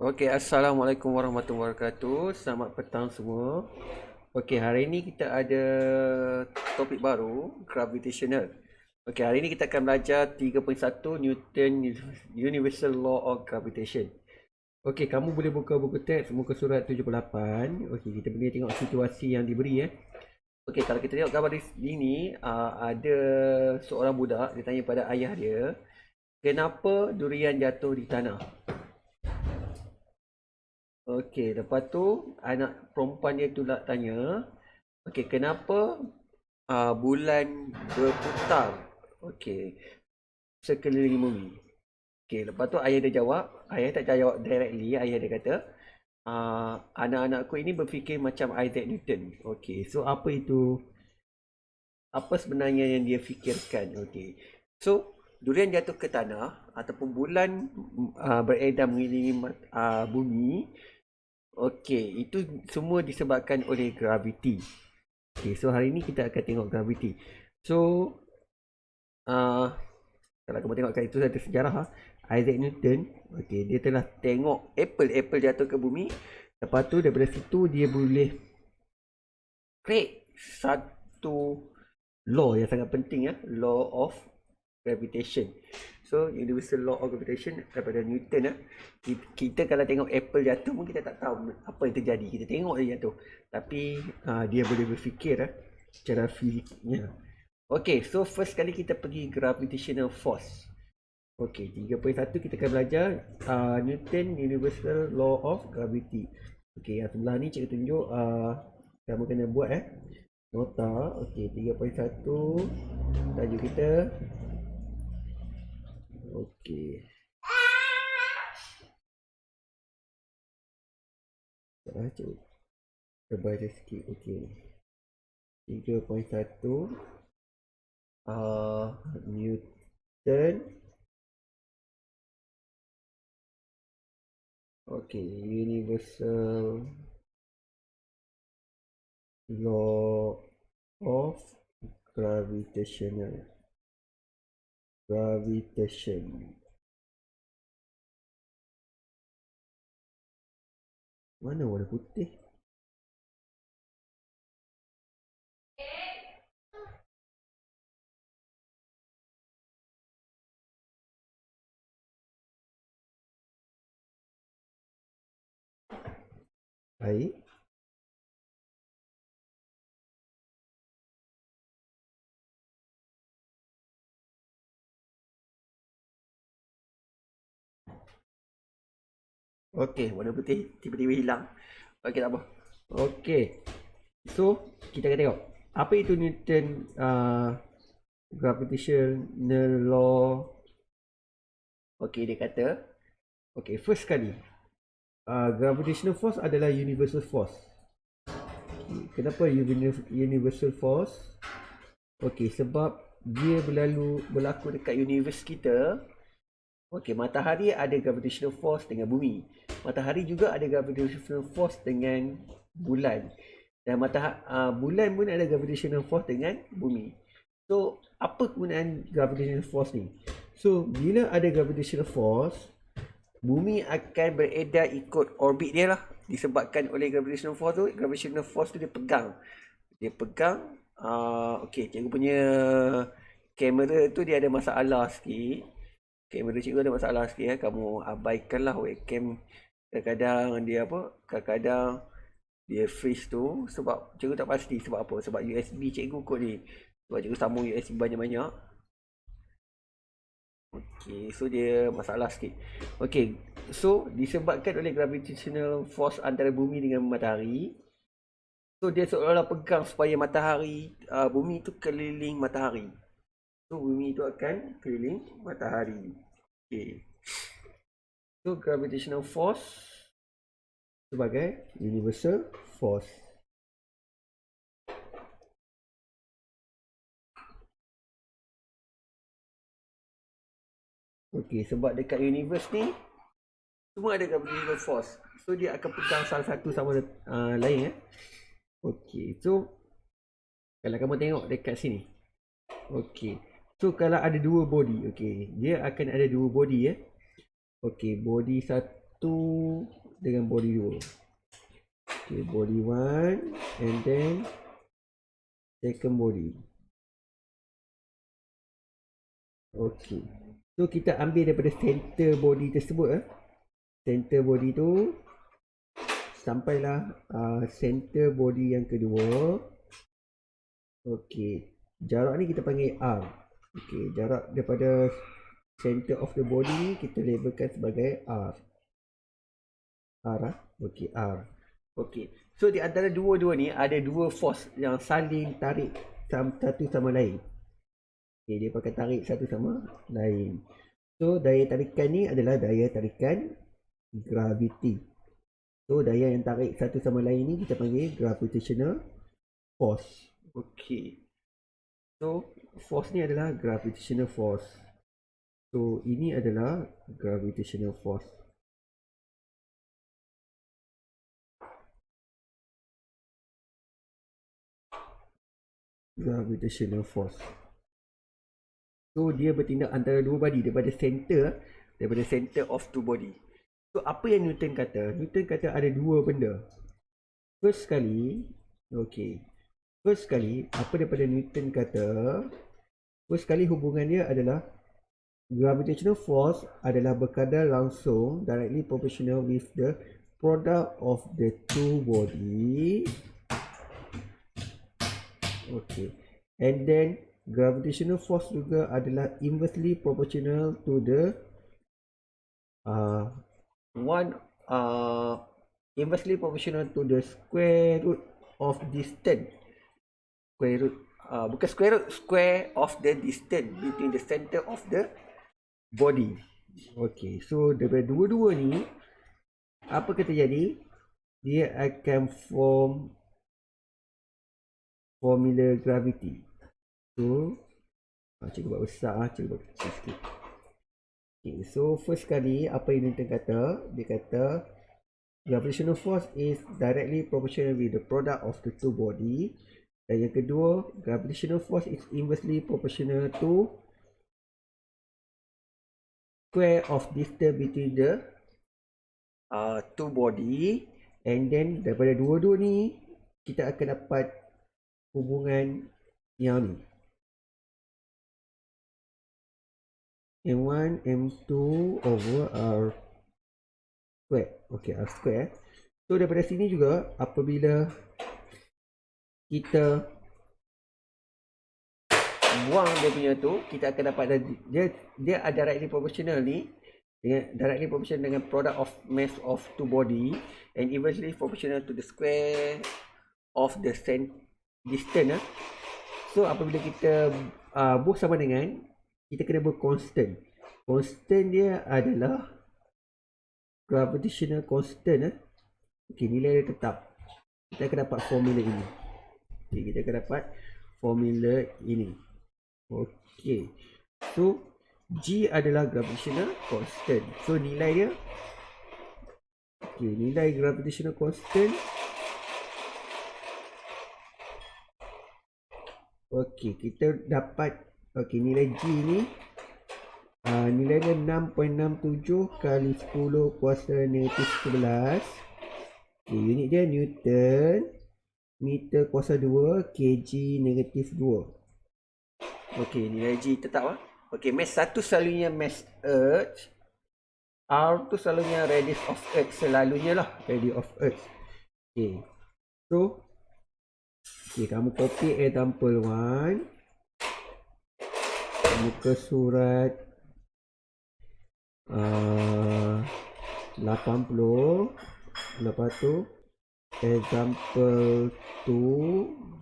Okey, Assalamualaikum warahmatullahi wabarakatuh. Selamat petang semua. Okey, hari ini kita ada topik baru, gravitational. Okey, hari ini kita akan belajar 3.1 Newton Universal Law of Gravitation. Okey, kamu boleh buka buku teks muka surat 78. Okey, kita boleh tengok situasi yang diberi. Okey, kalau kita tengok gambar di sini, ada seorang budak, dia tanya pada ayah dia, kenapa durian jatuh di tanah? Okey, lepas tu anak perempuan dia tu nak tanya, okey, kenapa bulan berputar? Okey, sekeliling bumi. Okey, lepas tu ayah dia jawab, ayah tak jawab directly, ayah dia kata, anak-anakku ini berfikir macam Isaac Newton. Okey, so apa itu? Apa sebenarnya yang dia fikirkan? Okey. So, durian jatuh ke tanah ataupun bulan beredar mengelilingi bumi. Okey, itu semua disebabkan oleh graviti. Okey, so hari ni kita akan tengok graviti. So, kalau kamu tengokkan itu satu sejarah, Isaac Newton, okey, dia telah tengok apple jatuh ke bumi. Lepas tu daripada situ dia boleh create satu law yang sangat penting, law of gravitation. So, universal law of gravitation daripada Newton. Kita kalau tengok apple jatuh pun kita tak tahu apa yang terjadi. Kita tengok dia jatuh. Tapi dia boleh berfikir secara fiziknya. Okay, so first kali kita pergi gravitational force. Okay, 3.1 kita akan belajar Newton Universal Law of Gravity. Okay, yang sebelah ni cikgu tunjuk kamu kena buat nota. Okay, 3.1 tajuk kita. Okay. Cikgu terbaca sikit. Okay. 3.1 Newton. Okay, Universal Law of Gravitation. Mana warna putih? Baik. Okey, warna putih tiba-tiba hilang. Okey, tak apa. Okey. So, kita akan tengok apa itu Newton gravitational law. Okey, dia kata, okey, first kali gravitational force adalah universal force. Kenapa universal force? Okey, sebab dia berlaku dekat universe kita. Okey, matahari ada gravitational force dengan bumi. Matahari juga ada gravitational force dengan bulan. Dan bulan pun ada gravitational force dengan bumi. So, apa kegunaan gravitational force ni? So, bila ada gravitational force, bumi akan beredar ikut orbit dia lah. Disebabkan oleh gravitational force tu dia pegang. Okey, cikgu punya kamera tu dia ada masalah sikit. Kamera cikgu ada masalah sikit. Kamu abaikanlah webcam. Kadang-kadang dia freeze tu. Sebab cikgu tak pasti sebab apa. Sebab USB cikgu kot ni. Sebab cikgu sambung USB banyak-banyak. Okey, so dia masalah sikit. Okey, so disebabkan oleh gravitational force antara bumi dengan matahari. So dia seolah-olah pegang supaya bumi tu keliling matahari. So bumi tu akan keliling matahari. Okay. So gravitational force sebagai universal force. Okay, sebab dekat universe ni semua ada gravitational force. So dia akan pegang salah satu sama lain. Okay, so kalau kamu tengok dekat sini. Okay, so kalau ada dua body, okay, dia akan ada dua body. Okay, body dengan body 2. Okay, body 1 and then second body. Okay, so kita ambil daripada center body tersebut. Center body tu sampailah center body yang kedua. Okay, jarak ni kita panggil R. Okay, jarak daripada center of the body ni kita labelkan sebagai R. Okay, R. Okay, so di antara dua-dua ni ada dua force yang saling tarik satu sama lain. Okay, dia pakai tarik satu sama lain. So daya tarikan ni adalah daya tarikan gravity. So daya yang tarik satu sama lain ni kita panggil gravitational force. Okay, so force ni adalah gravitational force. So ini adalah gravitational force. Gravitational force. So dia bertindak antara dua body daripada center of two body. So apa yang Newton kata? Newton kata ada dua benda. First sekali apa daripada Newton kata? First sekali hubungan dia adalah gravitational force adalah berkadar langsung directly proportional with the product of the two body. Okay, and then gravitational force juga adalah inversely proportional to the inversely proportional to the square root of distance. Square of the distance between the center of the body. Okay, so daripada dua-dua ni apa kata jadi? Dia akan form formula gravity. So cikgu buat besar, cikgu buat kecil sikit. Okay, so first kali apa yang Newton kata? Dia kata gravitational force is directly proportional with the product of the two body. Dan yang kedua, gravitational force is inversely proportional to square of distance between the two body. And then daripada dua-dua ni kita akan dapat hubungan yang ni, M1 M2 over R square. Okay, R square. So daripada sini juga apabila kita buang dia punya tu, kita akan dapat dia ada directly proportional ni dengan product of mass of two body and inversely proportional to the square of the distance. So apabila kita buh sama dengan, kita kena buat constant. Constant dia adalah gravitational constant. Okay, nilai dia tetap. Kita akan dapat formula ini. Okay, kita akan dapat formula ini. Okay, so G adalah gravitational constant. So nilai dia, okay, nilai gravitational constant. Okay, kita dapat nilai G ni nilai dia 6.67 kali 10 kuasa negatif 11. Okay, unit dia Newton, meter kuasa 2, kg negatif 2. Okay, nilai G tetap Okay, mass 1 selalunya mass Earth, R tu selalunya radius of Earth, selalunya lah radius of Earth. Okay, so kamu copy example 1, muka surat 80. Lepas tu example 2,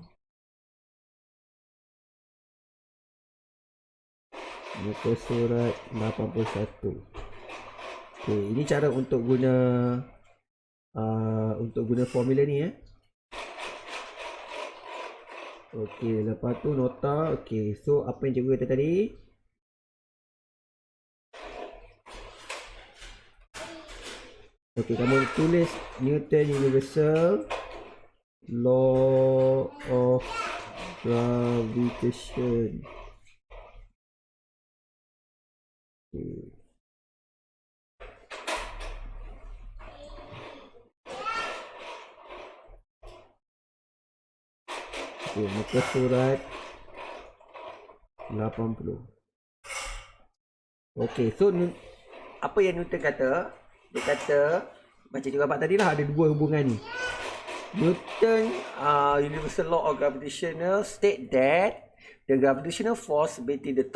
muka surat 81. Okay, ini cara untuk guna formula ni Okay, lepas tu nota. Okay, so apa yang cikgu kata tadi? Okay, kamu tulis Newton Universal Law of Gravitation. Okay. Okey, muka surat 80. Okey, so apa yang Newton kata? Dia kata macam cikgu abang tadi lah, ada dua hubungan ni. Newton universal law of gravitational state that the gravitational force between the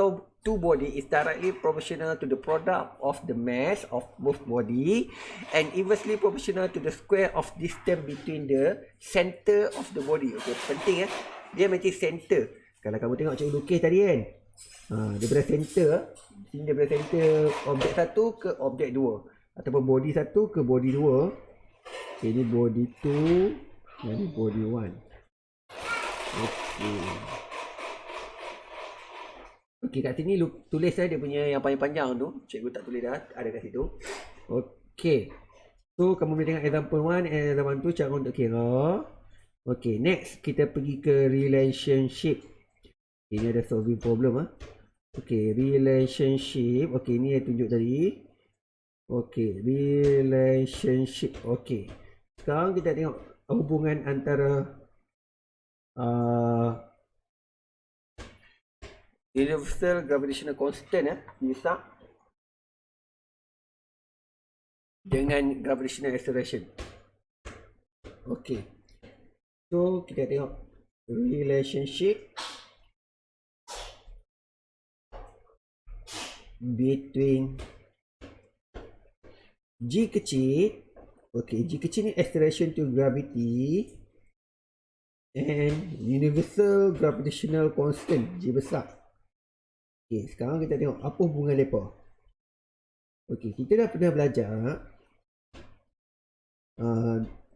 two body is directly proportional to the product of the mass of both body and inversely proportional to the square of distance between the center of the body. Okay, penting dia macam center. Kalau kamu tengok cikgu lukis tadi kan, daripada center, sini daripada center objek satu ke objek dua, ataupun body satu ke body dua. Okay, ini body 2, ini body 1. Okay. Okay, kat sini tulis dia punya yang panjang-panjang tu. Cikgu tak tulis dah, ada kat situ. Okay. So, kamu boleh tengok example 1 and example 2 cara untuk kira. Okay, next kita pergi ke relationship. Ini ada solving problem. Okay, relationship. Okay, ni yang tunjuk tadi. Okay, relationship. Okay. Sekarang kita tengok hubungan antara universal gravitational constant bisa dengan gravitational acceleration. Okay. So, kita tengok relationship between G kecil. Okay, G kecil ni acceleration to gravity and universal gravitational constant G besar. Okay, sekarang kita tengok apa hubungan mereka. Okay, kita dah pernah belajar.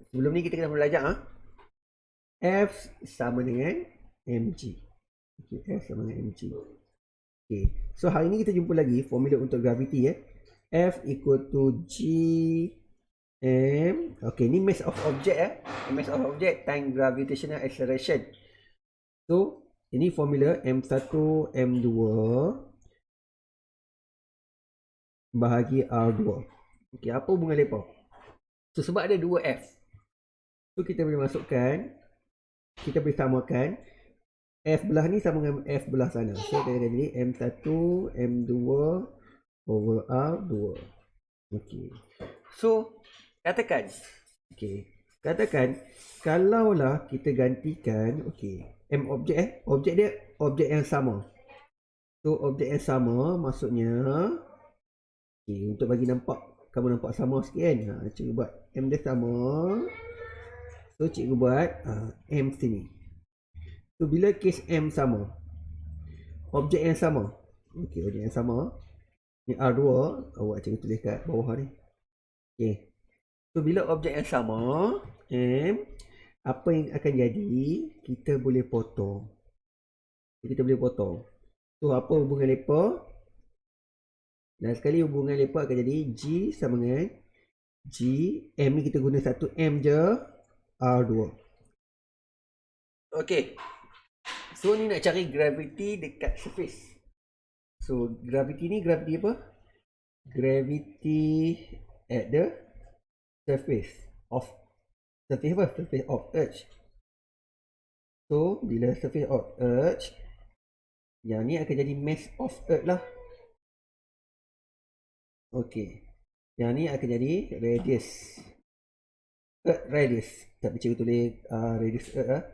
Sebelum ni kita kena belajar F sama dengan mg. Okay, F sama dengan mg. Okay, so hari ni kita jumpa lagi formula untuk gravity F equal to G M. Okay, ni mass of object mass of object times gravitational acceleration. So, ini formula M1 M2 bahagi R2. Okay, apa hubungan mereka? So, sebab ada 2F. So, kita boleh masukkan, kita boleh samakan F belah ni sama dengan F belah sana. So, kita jadi M1 M2 over R2. Okay. So, katakan, kalaulah kita gantikan, M objek objek dia objek yang sama. So objek yang sama maksudnya, untuk bagi nampak, kamu nampak sama sikit kan, cikgu buat M dia sama. So cikgu buat M sini. So bila kes M sama, objek yang sama, objek yang sama, ni R2, awak cikgu tulis kat bawah ni. So bila objek yang sama M, apa yang akan jadi? Kita boleh potong. So apa hubungan mereka? Dan sekali hubungan mereka akan jadi G sama dengan G. M ni kita guna satu M je, R2. Okay. So ni nak cari gravity dekat surface. So gravity ni gravity apa? Gravity at the surface of Earth. So bila surface of Earth, yang ni akan jadi mass of Earth lah. Okay, yang ni akan jadi radius Earth radius. Tak perlu tulis radius Earth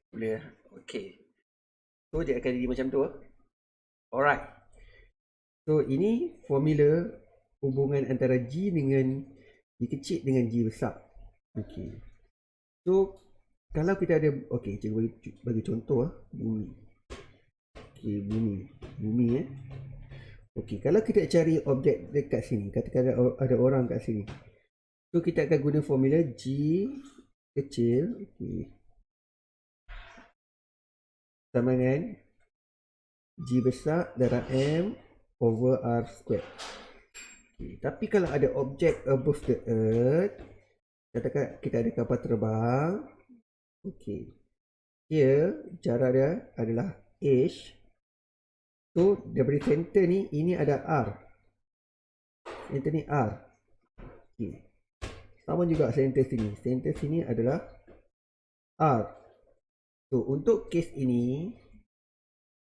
boleh. Okay, so dia akan jadi macam tu. Alright, so ini formula hubungan antara G dengan G kecil dengan G besar. Okay, so kalau kita ada, cikgu bagi contoh bumi. Okay, bumi Okay, kalau kita cari objek dekat sini, katakan ada orang kat sini, so kita akan guna formula G kecil sama dengan G besar darab M over R square. Tapi kalau ada objek above the Earth, katakan kita ada kapal terbang, here jarak dia adalah H. So daripada center ni, ini ada R, center ni R. Sama juga center sini adalah R. So untuk kes ini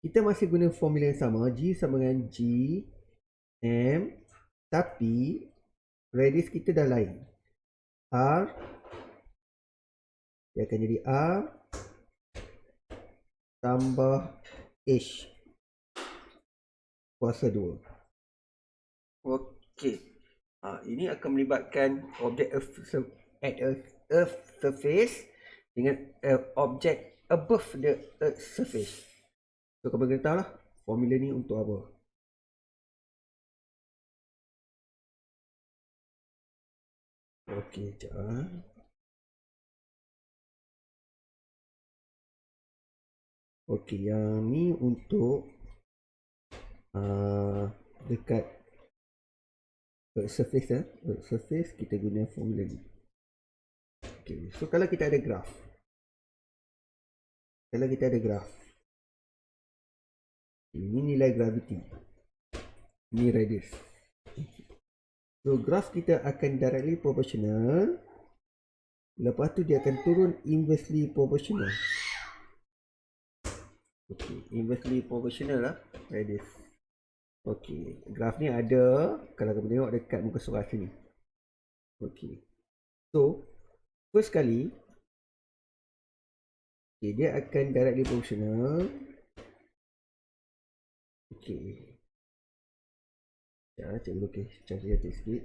kita masih guna formula yang sama, G sama dengan G M, tapi radius kita dah lain. R dia akan jadi R tambah H kuasa 2. Okey. Ini akan melibatkan objek at earth surface dengan objek above the earth surface. So kau boleh tahu lah formula ni untuk apa. Okey, sekejap. Okey, yang ni untuk dekat earth surface earth surface kita guna formula ni. Okey, so kalau kita ada graf. Ini nilai gravity. Ini radius. So graf kita akan directly proportional. Lepas tu dia akan turun inversely proportional. Okey, inversely proportional lah radius. Okey, graf ni ada kalau kamu tengok dekat muka surat sini. Okey. So, first kali dia akan directly proportional. Okey. Ya, cek dulu okey, cari sikit.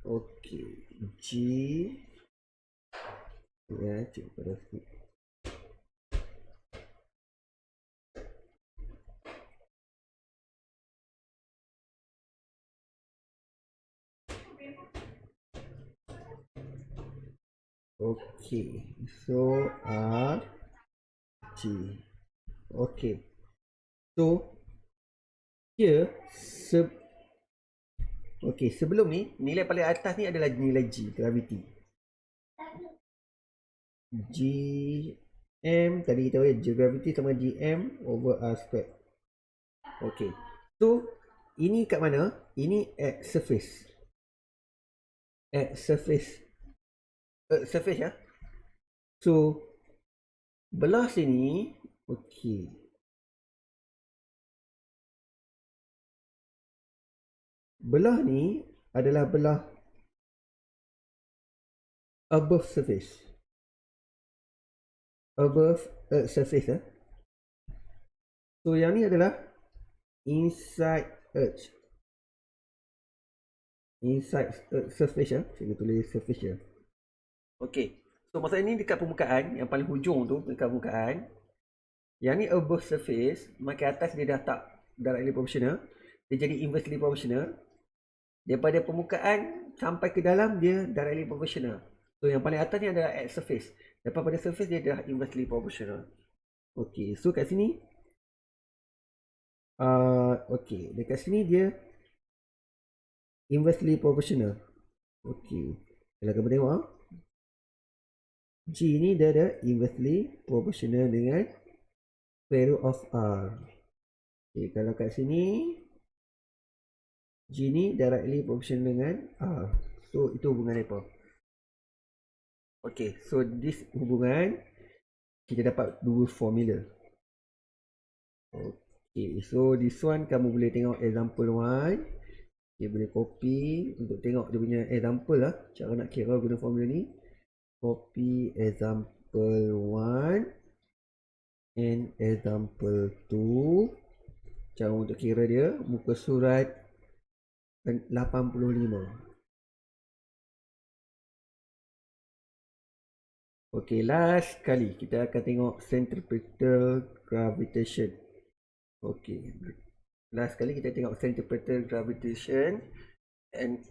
Okey, G ya, cek pada sikit. Okey, so R G. Okey. So here okey, sebelum ni nilai paling atas ni adalah nilai G, gravity. G M tadi kita tahu G gravity sama G M over R square. Okey. So ini kat mana? Ini at surface. At surface. Surface ya. So belah sini, okey. Belah ni adalah belah above surface. Above surface ya. So yang ni adalah inside earth. Inside surface ya. Saya tulis surface ya. Okey. So maksudnya ni dekat permukaan, yang paling hujung tu dekat permukaan. Yang ni above surface, makin atas dia dah tak directly proportional. Dia jadi inversely proportional. Daripada permukaan sampai ke dalam dia directly proportional. So yang paling atas ni adalah at surface. Daripada surface dia dah inversely proportional. Okey, so kat sini okey, dekat sini dia inversely proportional. Okey. Kalau kamu tengok G ni dia ada inversely proportional dengan square root of R. Okay, kalau kat sini G ni directly proportional dengan R. So itu hubungan apa? Okay, so this hubungan kita dapat dua formula. Okay, so this one kamu boleh tengok example 1. Okay, boleh copy untuk tengok dia punya example lah. Cara nak kira guna formula ni. Copy example 1 and example 2. Cara untuk kira dia muka surat 85. Okey, last kali kita akan tengok centripetal gravitation. Okey, last kali kita tengok centripetal gravitation and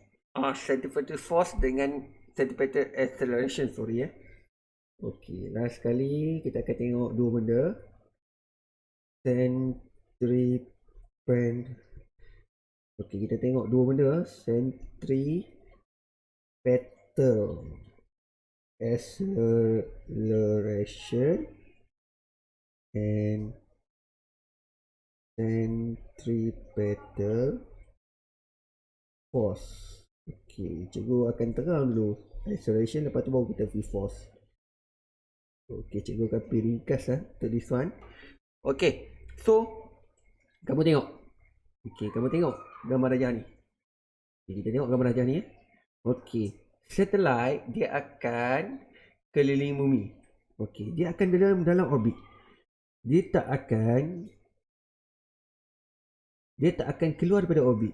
centripetal force dengan centripetal acceleration, sorry. Okey, last kali kita akan tengok dua benda. Okey, kita tengok dua benda. Centripetal acceleration and centripetal force. Okey, cikgu akan terang dulu acceleration, lepas tu baru kita pergi force. Okey, cikgu akan pergi ringkas lah untuk this one. Okey, so kamu tengok. Okey, kamu tengok gambar rajah ni. Jadi kita tengok gambar rajah ni ya. Okey, satellite dia akan keliling bumi. Okey, dia akan dalam orbit. Dia tak akan keluar daripada orbit.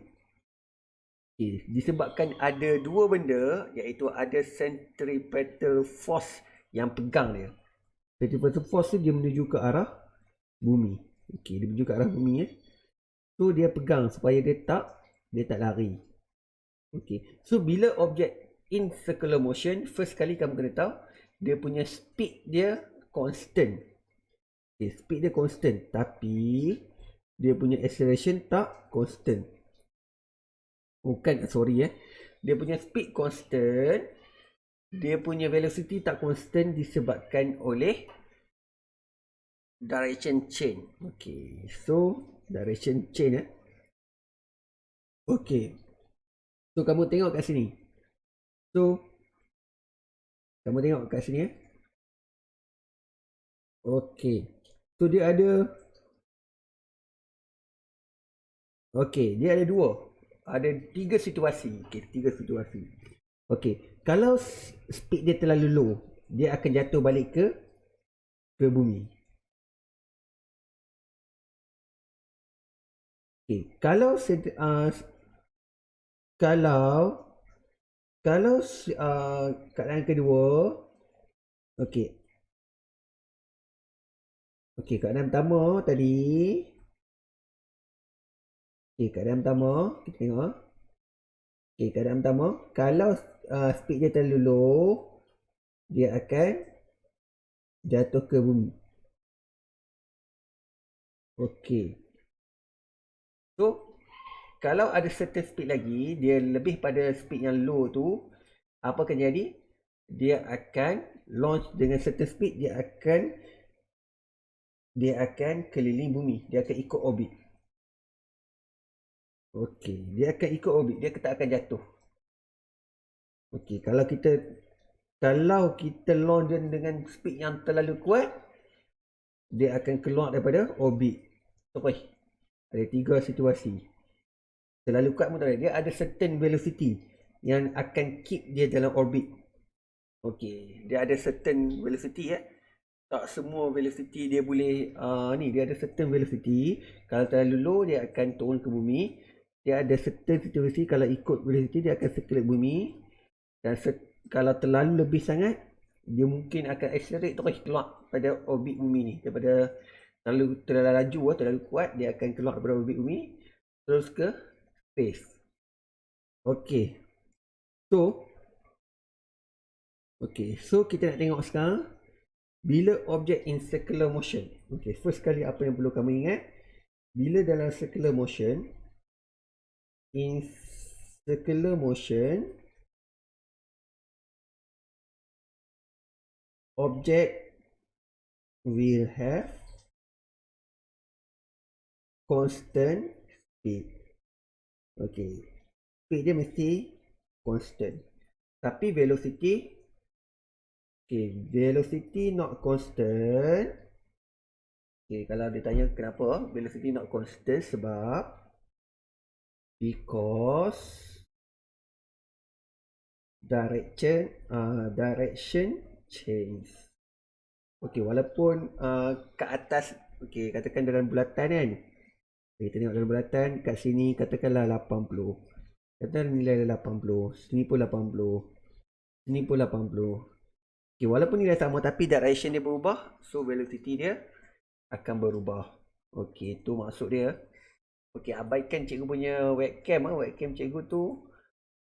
Okay. Disebabkan ada dua benda, iaitu ada centripetal force yang pegang dia. Centripetal force tu dia menuju ke arah bumi. Okey, dia menuju ke arah bumi ya. So dia pegang supaya dia tak lari. Okey. So bila objek in circular motion, first kali kamu kena tahu dia punya speed dia constant. Okay, speed dia constant, tapi dia punya acceleration tak constant. Dia punya speed constant, dia punya velocity tak constant disebabkan oleh direction change. Okay, so direction change Okay, so kamu tengok kat sini. Okay, so dia ada tiga situasi. Okey, kalau speed dia terlalu low, dia akan jatuh balik ke bumi. Okey, kalau keadaan kedua, okey, keadaan pertama tadi. Keadaan pertama, kita tengok. Keadaan pertama, kalau speed dia terlalu low, dia akan jatuh ke bumi. Okey. So, kalau ada certain speed lagi, dia lebih pada speed yang low tu, apa akan jadi? Dia akan launch dengan certain speed, dia akan keliling bumi, dia akan ikut orbit. Okey, dia akan ikut orbit, dia tak akan jatuh. Okey, kalau kita launch dengan speed yang terlalu kuat, dia akan keluar daripada orbit. Okey, ada tiga situasi. Terlalu kuat pun tak ada, dia ada certain velocity yang akan keep dia dalam orbit. Okey, dia ada certain velocity tak semua velocity dia boleh dia ada certain velocity. Kalau terlalu low, dia akan turun ke bumi. Dia ada certain situasi, kalau ikut velocity dia akan circle bumi. Dan kalau terlalu lebih sangat, dia mungkin akan accelerate terus keluar pada orbit bumi ni. Daripada terlalu laju, terlalu kuat, dia akan keluar daripada orbit bumi terus ke space. Okey. So kita nak tengok sekarang bila objek in circular motion. Okey, first kali apa yang perlu kamu ingat, bila dalam circular motion, in circular motion, object will have constant speed. Okey, speed dia mesti constant. Tapi velocity, velocity not constant. Kalau dia tanya kenapa velocity not constant, because direction change. Walaupun kat atas, katakan dalam bulatan kan. Kita tengok dalam bulatan, kat sini katakanlah 80. Katakan nilai 80, sini pun 80, sini pun 80. Walaupun nilai sama tapi direction dia berubah, so velocity dia akan berubah. Itu maksud dia. Abaikan cikgu punya webcam. Webcam cikgu tu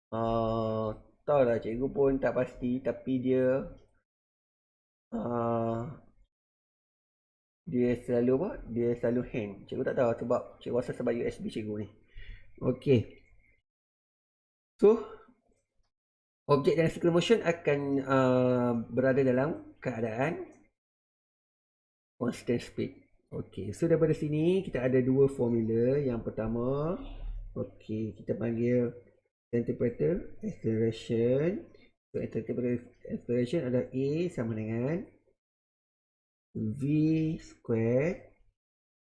tahu lah, cikgu pun tak pasti, tapi dia selalu hang. Cikgu tak tahu sebab cikgu rasa sebab USB cikgu ni. So objek dalam circular motion akan berada dalam keadaan constant speed. Okey, so daripada sini kita ada dua formula. Yang pertama, okey, kita panggil centripetal acceleration. So centripetal acceleration adalah A sama dengan V squared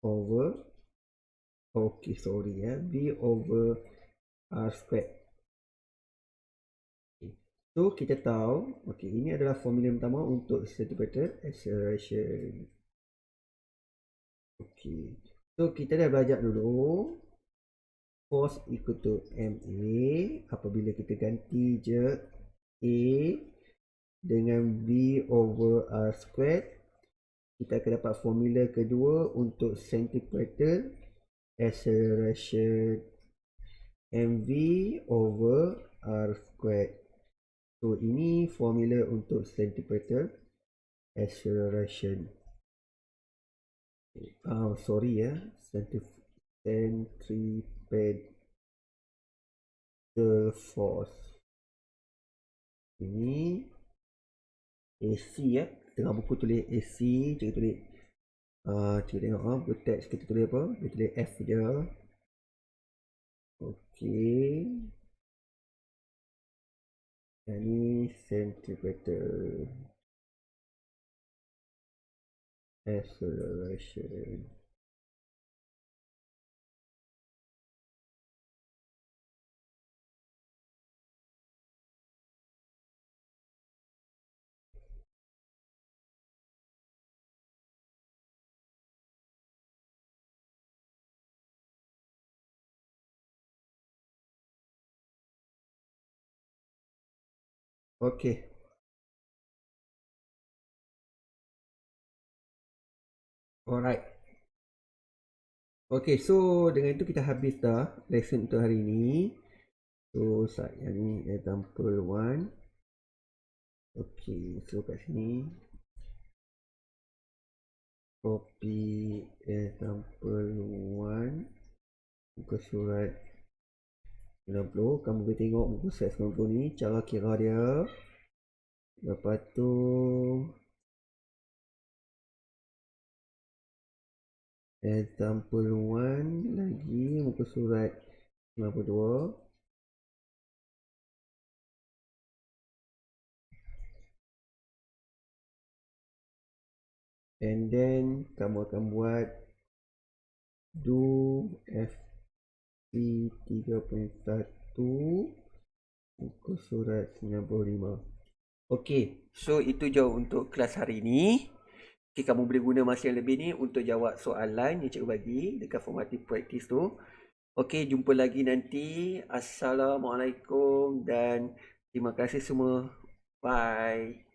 over, okey sorry ya, V over R squared. Okay. So kita tahu, okey, ini adalah formula pertama untuk centripetal acceleration. Okey, so kita dah belajar dulu force equal to MA apabila kita ganti je A dengan V over R squared, kita akan dapat formula kedua untuk centripetal acceleration, MV over R squared. So ini formula untuk centripetal acceleration. Sorry ya, centripetal force. Ini AC ya, tengah buku tulis AC, cikgu tulis cikgu tengok buku teks kita tulis apa, dia tulis F je. Okey, yang ni centripetal acceleration. Okey. Alright. Okey, so dengan itu kita habis dah lesson untuk hari ini. So yang ni example 1. Okey, so kat sini copy example 1 muka surat 90. Kamu boleh tengok muka surat 90 ni cara kira dia. Lepas tu example 1 lagi muka surat 92. And then kamu akan buat do FP 3.1 muka surat 95. Okey, so itu je untuk kelas hari ini. Okay, kamu boleh guna masa yang lebih ni untuk jawab soalan yang cikgu bagi dekat formative practice tu. Okey, jumpa lagi nanti. Assalamualaikum dan terima kasih semua. Bye.